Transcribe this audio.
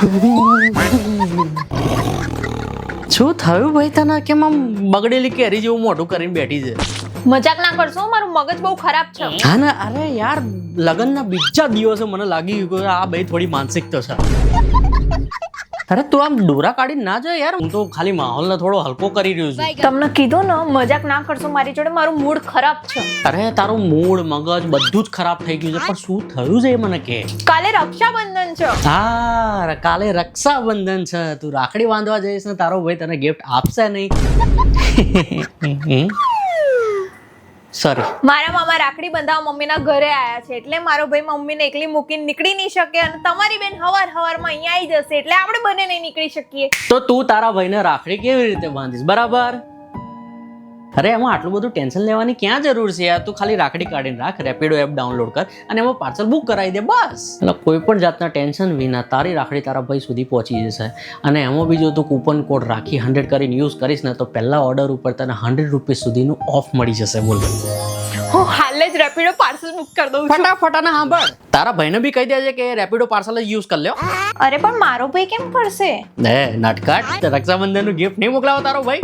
શું થયું ભાઈ તને કેમ આમ બગડેલી કેરી જેવું મોઢું કરીને બેઠી છે? મજાક ના કરશો, મારું મગજ બહુ ખરાબ છે. હા ને, અરે યાર લગ્નના બીજા દિવસે મને લાગી ગયું કે આ ભાઈ થોડી માનસિક તો છે. અરે તું આમ દોરા કાઢી ના જાય યાર, હું તો ખાલી માહોલને થોડો હલકો કરી રહ્યો છું. તમને કીધું ને મજાક ના કરશો, મારી જોડે મારું મૂડ ખરાબ છે. અરે તારું મૂડ મગજ બધું જ ખરાબ થઈ ગયું છે, પણ શું થયું છે એ મને કે. કાલે રક્ષાબંધન છે. હા, કાલે રક્ષાબંધન છે. તું રાખડી બાંધવા જઈશ ને તારો ભાઈ તને ગિફ્ટ આપશે નહીં? સોરી. મારા મામા રાખડી બંધાવવા મમ્મીના ઘરે આયા છે, એટલે મારો ભાઈ મમ્મીને એકલી મૂકીને નીકળી નહીં શકે, અને તમારી બેન હવારમાં અહીંયા આવી જશે, એટલે આપણે બંને નહીં નીકળી શકીએ. તો તું તારા ભાઈને રાખડી કેવી રીતે બાંધીશ? બરાબર. અરે એમાં આટલું બધું ટેન્શન લેવાની ક્યાં જરૂર છે યાર? તું ખાલી રાખડી કાઢીને રાખ, રેપિડો એપ ડાઉનલોડ કર અને એમાં પાર્સલ બુક કરાવી દે, બસ. એટલે કોઈ પણ જાતના ટેન્શન વિના તારી રાખડી તારા ભાઈ સુધી પહોંચી જશે. અને એમાં બીજો તું કૂપન કોડ રાખી 100 કરીને યુઝ કરીશ ને તો પહેલા ઓર્ડર ઉપર તને 100 રૂપિયા સુધીનું ઓફ મળી જશે. બોલ. હું હાલે જ રેપિડો પાર્સલ બુક કરી દઉં છું. ફટાફટ અને સાંભળ, તારા ભાઈને બી કહી દેજે કે રેપિડો પાર્સલ જ યુઝ કરી લ્યો. અરે પણ મારો ભાઈ કેમ કરશે? નાટકાટ, રક્ષાબંધનનું ગિફ્ટ નહીં મોકલાવો તારો ભાઈ?